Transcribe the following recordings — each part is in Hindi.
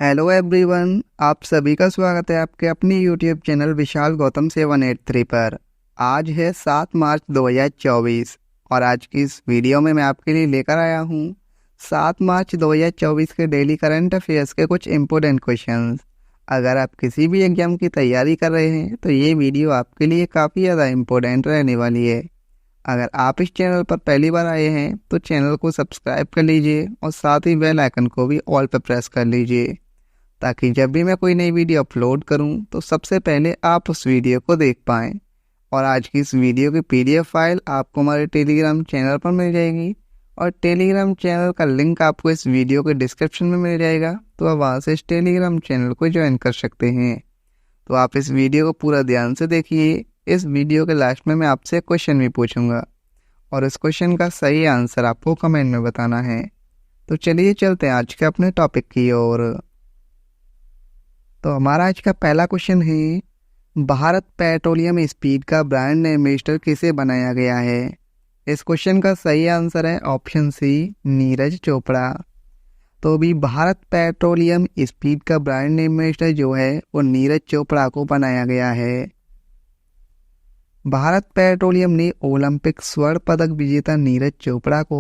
हेलो एवरीवन, आप सभी का स्वागत है आपके अपनी यूट्यूब चैनल विशाल गौतम 783 पर। आज है 7 मार्च 2024 और आज की इस वीडियो में मैं आपके लिए लेकर आया हूँ 7 मार्च 2024 के डेली करंट अफेयर्स के कुछ इम्पोर्टेंट क्वेश्चंस। अगर आप किसी भी एग्जाम की तैयारी कर रहे हैं तो ये वीडियो आपके लिए काफ़ी ज़्यादा इम्पोर्टेंट रहने वाली है। अगर आप इस चैनल पर पहली बार आए हैं तो चैनल को सब्सक्राइब कर लीजिए और साथ ही बेल आइकन को भी ऑल पर प्रेस कर लीजिए, ताकि जब भी मैं कोई नई वीडियो अपलोड करूं तो सबसे पहले आप उस वीडियो को देख पाएं। और आज की इस वीडियो की पीडीएफ फाइल आपको हमारे टेलीग्राम चैनल पर मिल जाएगी और टेलीग्राम चैनल का लिंक आपको इस वीडियो के डिस्क्रिप्शन में मिल जाएगा, तो आप वहां से इस टेलीग्राम चैनल को ज्वाइन कर सकते हैं। तो आप इस वीडियो को पूरा ध्यान से देखिए। इस वीडियो के लास्ट में मैं आपसे एक क्वेश्चन भी पूछूंगा और इस क्वेश्चन का सही आंसर आपको कमेंट में बताना है। तो चलिए चलते हैं आज के अपने टॉपिक की ओर। तो हमारा आज का पहला क्वेश्चन है, भारत पेट्रोलियम स्पीड का ब्रांड एम्बेसडर किसे बनाया गया है? इस क्वेश्चन का सही आंसर है ऑप्शन सी, नीरज चोपड़ा। तो अभी भारत पेट्रोलियम स्पीड का ब्रांड एम्बेसडर जो है वो नीरज चोपड़ा को बनाया गया है। भारत पेट्रोलियम ने ओलंपिक स्वर्ण पदक विजेता नीरज चोपड़ा को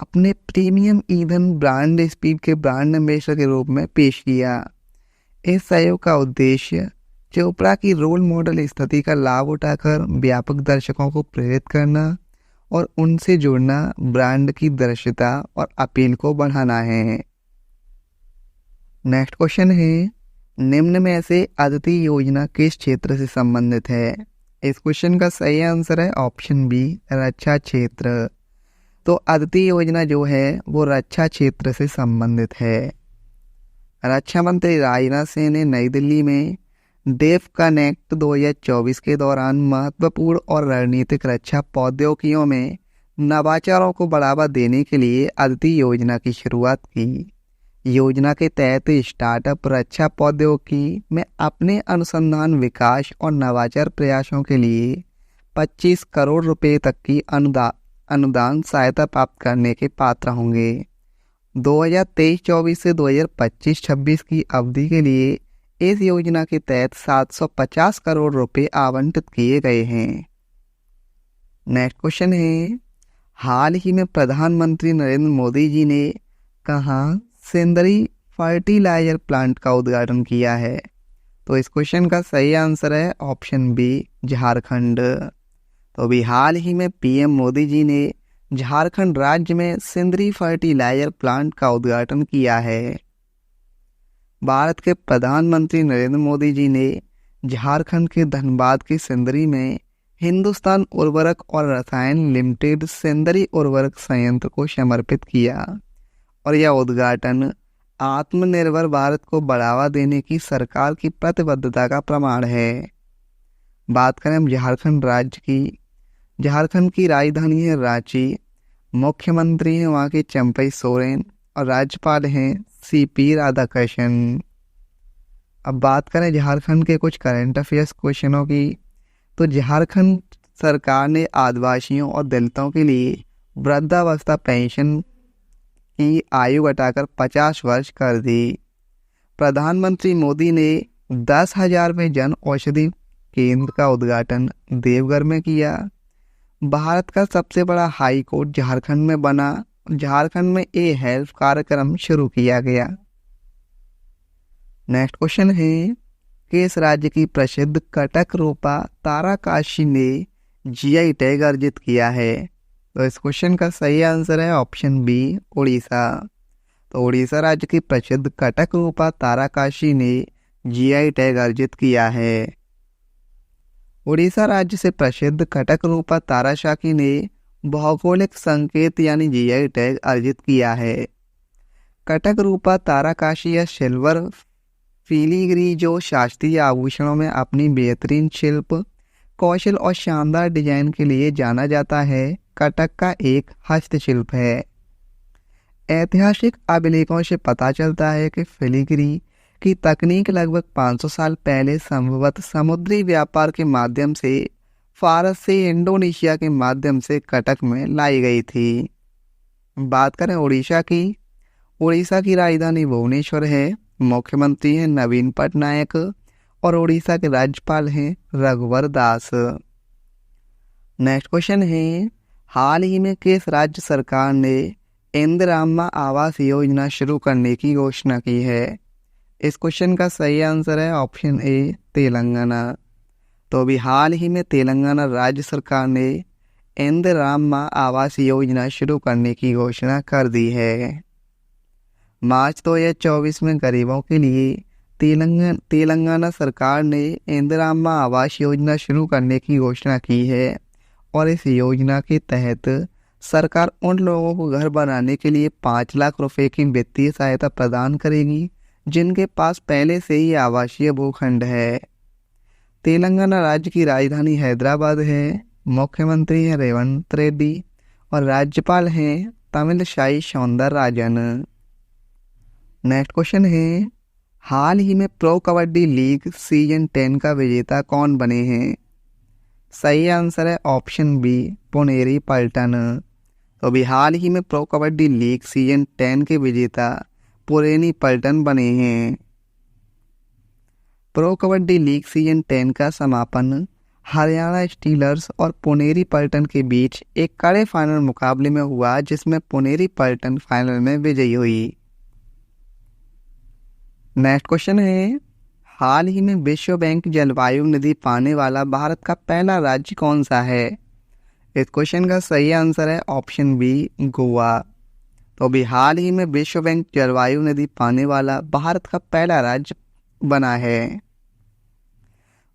अपने प्रीमियम ईंधन ब्रांड स्पीड के ब्रांड एम्बेसडर के रूप में पेश किया। इस सहयोग का उद्देश्य चोपड़ा की रोल मॉडल स्थिति का लाभ उठाकर व्यापक दर्शकों को प्रेरित करना और उनसे जुड़ना, ब्रांड की दृश्यता और अपील को बढ़ाना है। नेक्स्ट क्वेश्चन है, निम्न में से अदिति योजना किस क्षेत्र से संबंधित है? इस क्वेश्चन का सही आंसर है ऑप्शन बी, रक्षा क्षेत्र। तो अदिति योजना जो है वो रक्षा क्षेत्र से संबंधित है। रक्षा मंत्री राजनाथ सिंह ने नई दिल्ली में डेफ कनेक्ट 2024 के दौरान महत्वपूर्ण और रणनीतिक रक्षा प्रौद्योगिकियों में नवाचारों को बढ़ावा देने के लिए अदिति योजना की शुरुआत की। योजना के तहत स्टार्टअप रक्षा प्रौद्योगिकी में अपने अनुसंधान, विकास और नवाचार प्रयासों के लिए 25 करोड़ रुपए तक की अनुदान सहायता प्राप्त करने के पात्र होंगे। 2023-24 से 2025-26 की अवधि के लिए इस योजना के तहत 750 करोड़ रुपए आवंटित किए गए हैं। नेक्स्ट क्वेश्चन है, हाल ही में प्रधानमंत्री नरेंद्र मोदी जी ने कहाँ सेंदरी फर्टिलाइजर प्लांट का उद्घाटन किया है? तो इस क्वेश्चन का सही आंसर है ऑप्शन बी, झारखंड। तो अभी हाल ही में पीएम मोदी जी ने झारखंड राज्य में सिंदरी फर्टिलाइजर प्लांट का उद्घाटन किया है। भारत के प्रधानमंत्री नरेंद्र मोदी जी ने झारखंड के धनबाद की सिंदरी में हिंदुस्तान उर्वरक और रसायन लिमिटेड सिंदरी उर्वरक संयंत्र को समर्पित किया और यह उद्घाटन आत्मनिर्भर भारत को बढ़ावा देने की सरकार की प्रतिबद्धता का प्रमाण है। बात करें हम झारखंड राज्य की, झारखंड की राजधानी है रांची, मुख्यमंत्री हैं वहाँ के चंपई सोरेन और राज्यपाल हैं सीपी राधाकृष्णन। अब बात करें झारखंड के कुछ करंट अफेयर्स क्वेश्चनों की, तो झारखंड सरकार ने आदिवासियों और दलितों के लिए वृद्धावस्था पेंशन की आयु घटाकर 50 वर्ष कर दी। प्रधानमंत्री मोदी ने 10,000वें जन औषधि केंद्र का उद्घाटन देवघर में किया। भारत का सबसे बड़ा हाई कोर्ट झारखंड में बना। झारखंड में ए हेल्थ कार्यक्रम शुरू किया गया। नेक्स्ट क्वेश्चन है, किस राज्य की प्रसिद्ध कटक रूपा ताराकाशी ने जीआई टैग अर्जित किया है? तो इस क्वेश्चन का सही आंसर है ऑप्शन बी, उड़ीसा। तो उड़ीसा राज्य की प्रसिद्ध कटक रूपा ताराकाशी ने जीआई टैग अर्जित किया है। उड़ीसा राज्य से प्रसिद्ध कटक रूपा ताराकाशी ने भौगोलिक संकेत यानी जीआई टैग अर्जित किया है। कटक रूपा ताराकाशी या सिल्वर फिलीग्री जो शास्त्रीय आभूषणों में अपनी बेहतरीन शिल्प कौशल और शानदार डिजाइन के लिए जाना जाता है, कटक का एक हस्तशिल्प है। ऐतिहासिक अभिलेखों से पता चलता है कि फिलीग्री की तकनीक लगभग 500 साल पहले संभवतः समुद्री व्यापार के माध्यम से फारस से इंडोनेशिया के माध्यम से कटक में लाई गई थी। बात करें उड़ीसा की, उड़ीसा की राजधानी भुवनेश्वर है। मुख्यमंत्री हैं नवीन पटनायक और उड़ीसा के राज्यपाल हैं रघुवर दास। नेक्स्ट क्वेश्चन है, हाल ही में किस राज्य सरकार ने इंदिरा आवास योजना शुरू करने की घोषणा की है? इस क्वेश्चन का सही आंसर है ऑप्शन ए तेलंगाना। तो अभी हाल ही में तेलंगाना राज्य सरकार ने इंदिरा आवास योजना शुरू करने की घोषणा कर दी है। मार्च 2024 में गरीबों के लिए तेलंगाना सरकार ने इंदिरा आवास योजना शुरू करने की घोषणा की है और इस योजना के तहत सरकार उन लोगों को घर बनाने के लिए 5 लाख रुपए की वित्तीय सहायता प्रदान करेगी जिनके पास पहले से ही आवासीय भूखंड है। तेलंगाना राज्य की राजधानी हैदराबाद है, मुख्यमंत्री हैं रेवंत रेड्डी और राज्यपाल हैं तमिलसाई सौंदरराजन। नेक्स्ट क्वेश्चन है, हाल ही में प्रो कबड्डी लीग सीजन 10 का विजेता कौन बने हैं? सही आंसर है ऑप्शन बी पुनेरी पल्टन। तो अभी हाल ही में प्रो कबड्डी लीग सीजन 10 के विजेता पुनेरी पल्टन बने हैं। प्रो कबड्डी लीग सीजन 10 का समापन हरियाणा स्टीलर्स और पुनेरी पल्टन के बीच एक कड़े फाइनल मुकाबले में हुआ जिसमें पुनेरी पल्टन फाइनल में विजयी हुई। नेक्स्ट क्वेश्चन है, हाल ही में विश्व बैंक जलवायु निधि पाने वाला भारत का पहला राज्य कौन सा है? इस क्वेश्चन का सही आंसर है ऑप्शन बी गोवा। तो अभी हाल ही में विश्व बैंक जलवायु निधि पाने वाला भारत का पहला राज्य बना है।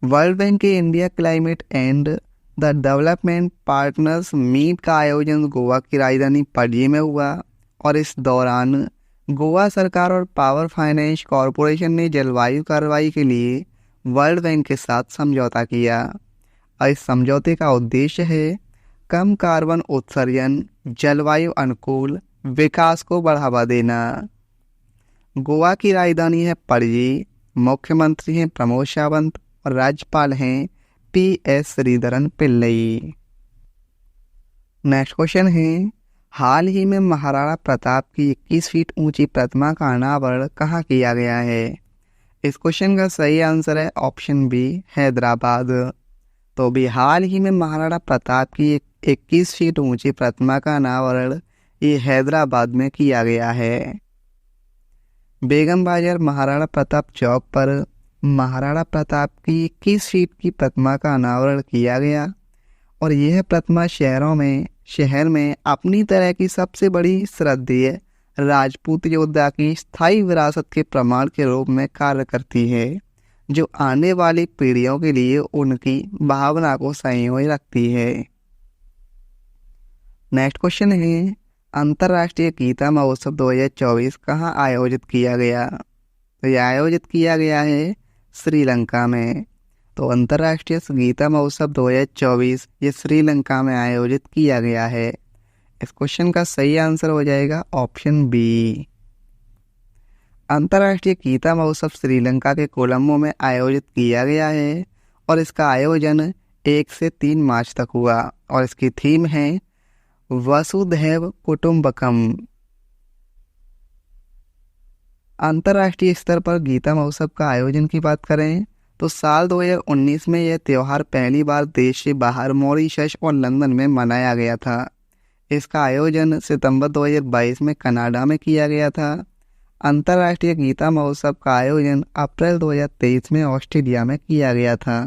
वर्ल्ड बैंक के India climate and the development partners meet का आयोजन गोवा की राजधानी पणजी में हुआ और इस दौरान गोवा सरकार और पावर फाइनेंस कॉरपोरेशन ने जलवायु कार्रवाई के लिए वर्ल्ड बैंक के साथ समझौता किया और इस समझौते का उद्देश्य है कम कार्बन उत्सर्जन, जलवायु अनुकूल विकास को बढ़ावा देना। गोवा की राजधानी है पणजी, मुख्यमंत्री हैं प्रमोद सावंत और राज्यपाल हैं PS Sreedharan Pillai. Next question है, हाल ही में महाराणा प्रताप की 21 फीट ऊंची प्रतिमा का अनावरण कहाँ किया गया है? इस क्वेश्चन का सही आंसर है ऑप्शन बी हैदराबाद। तो भी हाल ही में महाराणा प्रताप की 21 फीट ऊंची प्रतिमा का अनावरण ये हैदराबाद में किया गया है। बेगम बाजार महाराणा प्रताप चौक पर महाराणा प्रताप की 21 फीट की प्रतिमा का अनावरण किया गया और यह प्रतिमा शहर में अपनी तरह की सबसे बड़ी श्रद्धेय राजपूत योद्धा की स्थायी विरासत के प्रमाण के रूप में कार्य करती है जो आने वाली पीढ़ियों के लिए उनकी भावना को संजोए रखती है। नेक्स्ट क्वेश्चन है, अंतर्राष्ट्रीय गीता महोत्सव 2024 कहाँ आयोजित किया गया? तो यह आयोजित किया गया है श्रीलंका में। तो अंतर्राष्ट्रीय गीता महोत्सव 2024 ये श्रीलंका में आयोजित किया गया है। इस क्वेश्चन का सही आंसर हो जाएगा ऑप्शन बी। अंतर्राष्ट्रीय गीता महोत्सव श्रीलंका के कोलंबो में आयोजित किया गया है और इसका आयोजन 1 से 3 मार्च तक हुआ और इसकी थीम है वसुधैव कुटुंबकम। अंतर्राष्ट्रीय स्तर पर गीता महोत्सव का आयोजन की बात करें तो साल 2019 में यह त्यौहार पहली बार देश से बाहर मॉरिशस और लंदन में मनाया गया था। इसका आयोजन सितंबर 2022 में कनाडा में किया गया था। अंतर्राष्ट्रीय गीता महोत्सव का आयोजन अप्रैल 2023 में ऑस्ट्रेलिया में किया गया था।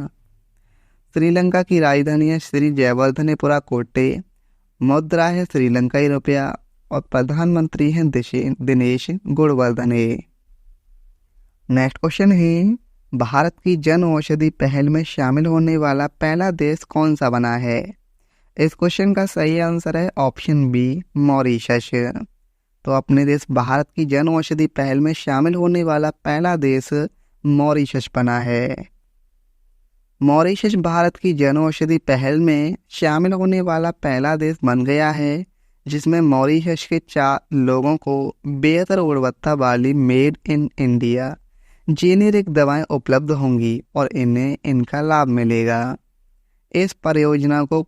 श्रीलंका की राजधानी है श्री जयवर्धनेपुरा कोटे, मुद्रा है श्रीलंकाई रुपया और प्रधानमंत्री हैं दिनेश गुणवर्धने। नेक्स्ट क्वेश्चन है, भारत की जन औषधि पहल में शामिल होने वाला पहला देश कौन सा बना है? इस क्वेश्चन का सही आंसर है ऑप्शन बी मॉरिशस। तो अपने देश भारत की जन औषधि पहल में शामिल होने वाला पहला देश मॉरिशस बना है। मॉरिशस भारत की जन औषधि पहल में शामिल होने वाला पहला देश बन गया है जिसमें मॉरिशस के 4 लोगों को बेहतर गुणवत्ता वाली मेड इन इंडिया जेनेरिक दवाएं उपलब्ध होंगी और इन्हें इनका लाभ मिलेगा। इस परियोजना को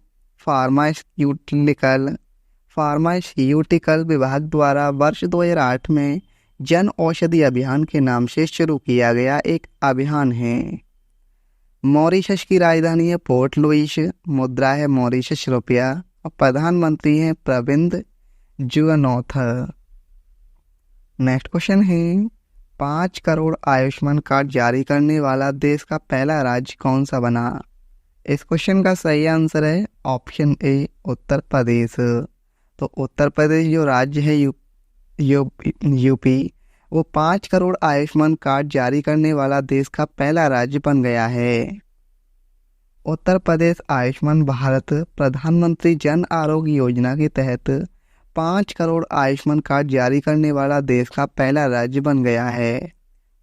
फार्मास्यूटिकल विभाग द्वारा वर्ष 2008 में जन औषधि अभियान के नाम से शुरू किया गया एक अभियान है। मॉरिशस की राजधानी है पोर्ट लुइस, मुद्रा है मॉरिशस रुपया और प्रधानमंत्री है प्रविंद जुगनॉथ। नेक्स्ट क्वेश्चन है 5 करोड़ आयुष्मान कार्ड जारी करने वाला देश का पहला राज्य कौन सा बना? इस क्वेश्चन का सही आंसर है ऑप्शन ए उत्तर प्रदेश। तो उत्तर प्रदेश जो राज्य है यूपी वो 5 करोड़ आयुष्मान कार्ड जारी करने वाला देश का पहला राज्य बन गया है। उत्तर प्रदेश आयुष्मान भारत प्रधानमंत्री जन आरोग्य योजना के तहत 5 करोड़ आयुष्मान कार्ड जारी करने वाला देश का पहला राज्य बन गया है।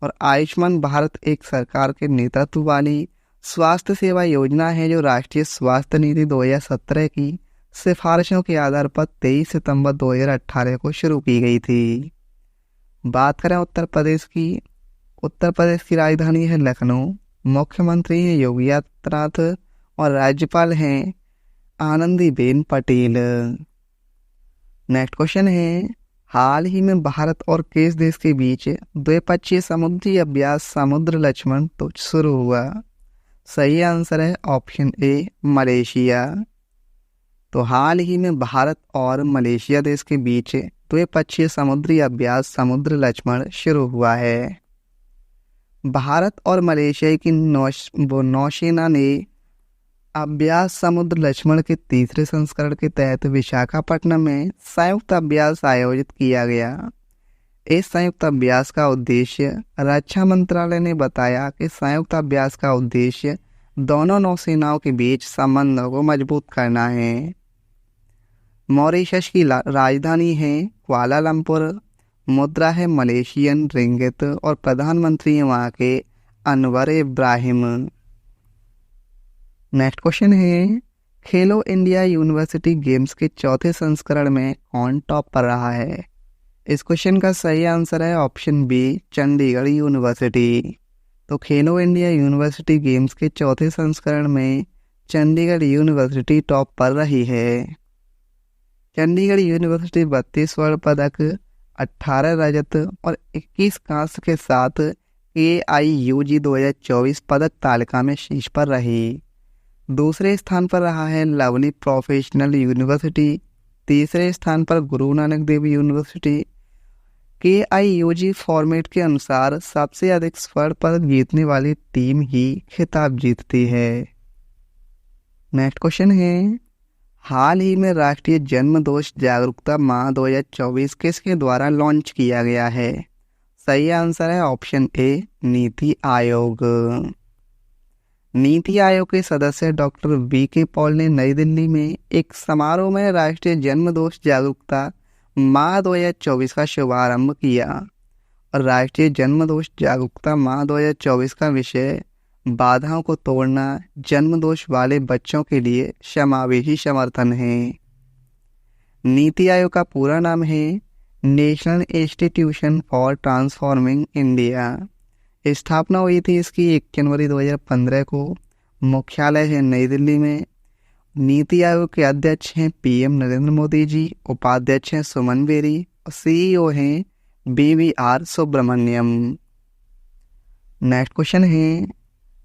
और आयुष्मान भारत एक सरकार के नेतृत्व वाली स्वास्थ्य सेवा योजना है जो राष्ट्रीय स्वास्थ्य नीति 2017 की सिफारिशों के आधार पर 23 सितंबर 2018 को शुरू की गई थी। बात करें उत्तर प्रदेश की राजधानी है लखनऊ, मुख्यमंत्री हैं योगी आदित्यनाथ और राज्यपाल हैं आनंदीबेन पटेल। नेक्स्ट क्वेश्चन है हाल ही में भारत और किस देश के बीच द्विपक्षीय समुद्री अभ्यास समुद्र लक्ष्मण तो शुरू हुआ? सही आंसर है ऑप्शन ए मलेशिया। तो हाल ही में भारत और मलेशिया देश के बीच द्विपक्षीय समुद्री अभ्यास समुद्र लक्ष्मण शुरू हुआ है। भारत और मलेशिया की नौसेना ने अभ्यास समुद्र लक्ष्मण के तीसरे संस्करण के तहत विशाखापट्टनम में संयुक्त अभ्यास आयोजित किया गया। इस संयुक्त अभ्यास का उद्देश्य रक्षा मंत्रालय ने बताया कि संयुक्त अभ्यास का उद्देश्य दोनों नौसेनाओं के बीच संबंधों को मजबूत करना है। मॉरिशस की राजधानी है कुआलालंपुर, मुद्रा है मलेशियन रिंगित और प्रधानमंत्री हैं वहाँ के अनवर इब्राहिम। नेक्स्ट क्वेश्चन है खेलो इंडिया यूनिवर्सिटी गेम्स के चौथे संस्करण में कौन टॉप पर रहा है? इस क्वेश्चन का सही आंसर है ऑप्शन बी चंडीगढ़ यूनिवर्सिटी। तो खेलो इंडिया यूनिवर्सिटी गेम्स के चौथे संस्करण में चंडीगढ़ यूनिवर्सिटी टॉप पर रही है। चंडीगढ़ यूनिवर्सिटी 32 स्वर्ण पदक, 18 रजत और 21 कांस्य के साथ AIUG 2024 पदक तालिका में शीर्ष पर रही। दूसरे स्थान पर रहा है लवली प्रोफेशनल यूनिवर्सिटी। तीसरे स्थान पर Guru Nanak Dev university. KIUG format के अनुसार सबसे अधिक स्वर्ण पदक जीतने वाली टीम ही खिताब जीतती है। नेक्स्ट क्वेश्चन है हाल ही में राष्ट्रीय जन्म दोष जागरूकता माह 2024 किसके द्वारा लॉन्च किया गया है? सही आंसर है ऑप्शन ए नीति आयोग। नीति आयोग के सदस्य डॉक्टर VK पॉल ने नई दिल्ली में एक समारोह में राष्ट्रीय जन्म दोष जागरूकता माह 2024 का शुभारंभ किया। और राष्ट्रीय जन्म दोष जागरूकता माह 2024 का विषय बाधाओं को तोड़ना, जन्म दोष वाले बच्चों के लिए समावेशी समर्थन है। नीति आयोग का पूरा नाम है national institution for transforming India. स्थापना हुई थी इसकी 1 जनवरी 2015 को। मुख्यालय है नई दिल्ली में। नीति आयोग के अध्यक्ष हैं PM नरेंद्र मोदी जी, उपाध्यक्ष हैं सुमन बेरी और CEO हैं BVR सुब्रमण्यम। नेक्स्ट क्वेश्चन है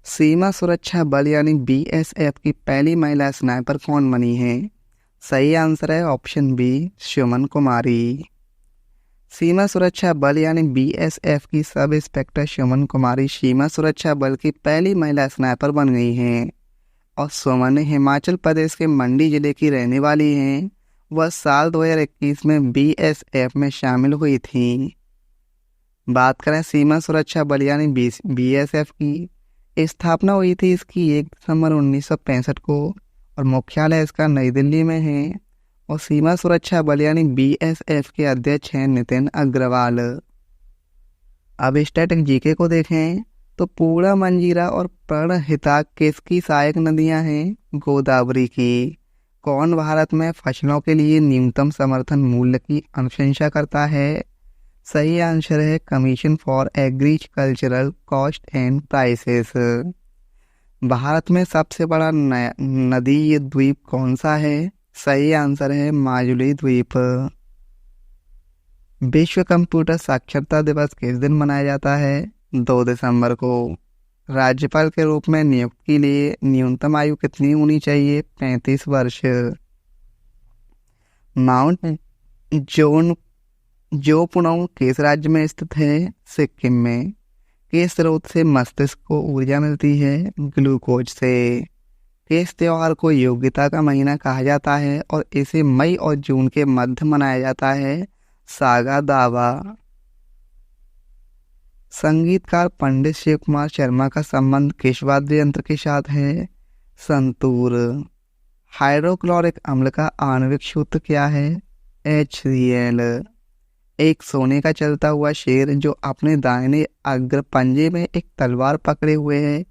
सीमा सुरक्षा बल यानी BSF की पहली महिला स्नाइपर कौन बनी है? सही आंसर है ऑप्शन बी सुमन कुमारी। सीमा सुरक्षा बल यानी BSF की सब इंस्पेक्टर सुमन कुमारी सीमा सुरक्षा बल की पहली महिला स्नाइपर बन गई हैं। और सुमन हिमाचल प्रदेश के मंडी जिले की रहने वाली हैं। वह साल 2021 में BSF में शामिल हुई थी। बात करें सीमा सुरक्षा बल यानी BSF की स्थापना हुई थी इसकी 1 दिसंबर 1965 को और मुख्यालय इसका नई दिल्ली में है। और सीमा सुरक्षा बल यानी BSF के अध्यक्ष हैं नितिन अग्रवाल। अब स्टैटिक जीके को देखें तो पूर्णा, मंजीरा और प्रणहिता किसकी सहायक नदियां हैं? गोदावरी की। कौन भारत में फसलों के लिए न्यूनतम समर्थन मूल्य की अनुशंसा करता है? सही आंसर है commission for agricultural cost and prices. Bharat में सबसे बड़ा नदी द्वीप कौन सा है? सही आंसर है माजुली द्वीप। विश्व कंप्यूटर साक्षरता दिवस किस दिन मनाया जाता है? 2 दिसंबर को। राज्यपाल के रूप में नियुक्ति के लिए न्यूनतम आयु कितनी होनी चाहिए? 35 वर्ष। माउंट जोन जोपुनोंग किस राज्य में स्थित है? सिक्किम में। किस स्रोत से मस्तिष्क को ऊर्जा मिलती है? ग्लूकोज से। किस त्योहार को योग्यता का महीना कहा जाता है और इसे मई और जून के मध्य मनाया जाता है? सागा दावा। संगीतकार पंडित शिव कुमार शर्मा का संबंध किस वाद्य यंत्र के साथ है? संतूर। हाइड्रोक्लोरिक अम्ल का आणविक सूत्र क्या है? HCl। एक सोने का चलता हुआ शेर जो अपने दाहिने अग्र पंजे में एक तलवार पकड़े हुए है,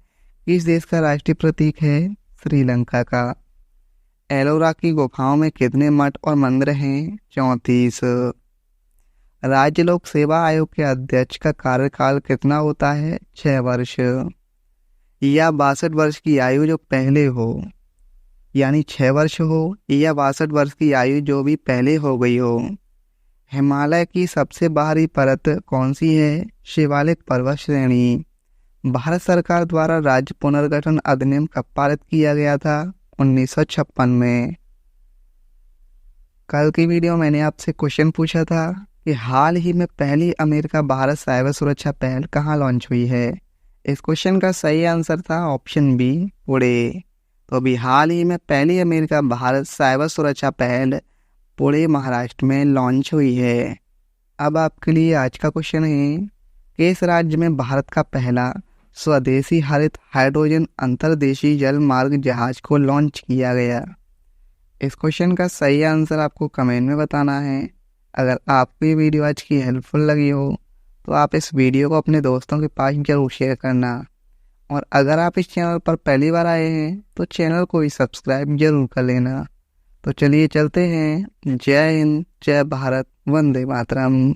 किस देश का राष्ट्रीय प्रतीक है? श्रीलंका का। एलोरा की गुफाओं में कितने मठ और मंदिर हैं? 34। राज्य लोक सेवा आयोग के अध्यक्ष का कार्यकाल कितना होता है? 6 वर्ष। या 62 वर्ष की आयु जो पहले हो, यानी 6 वर्ष हो या 62 वर्ष की आयु जो भी पहले हो गई हो। हिमालय की सबसे बाहरी परत कौन सी है? शिवालिक पर्वत श्रेणी। भारत सरकार द्वारा राज्य पुनर्गठन अधिनियम कब पारित किया गया था? 1956 में। कल की वीडियो मैंने आपसे क्वेश्चन पूछा था कि हाल ही में पहली अमेरिका भारत साइबर सुरक्षा पहल कहाँ लॉन्च हुई है? इस क्वेश्चन का सही आंसर था ऑप्शन बी, पुणे। तो अभी हाल ही में पहली अमेरिका भारत साइबर सुरक्षा पहल पुणे महाराष्ट्र में लॉन्च हुई है। अब आपके लिए आज का क्वेश्चन है, किस राज्य में भारत का पहला स्वदेशी हरित हाइड्रोजन अंतर्देशीय जल मार्ग जहाज को लॉन्च किया गया? इस क्वेश्चन का सही आंसर आपको कमेंट में बताना है। अगर आपको ये वीडियो आज की हेल्पफुल लगी हो तो आप इस वीडियो को अपने दोस्तों के पास जरूर शेयर करना, और अगर आप इस चैनल पर पहली बार आए हैं तो चैनल को भी सब्सक्राइब जरूर कर लेना। तो चलिए चलते हैं। जय हिंद, जय भारत, वंदे मातरम।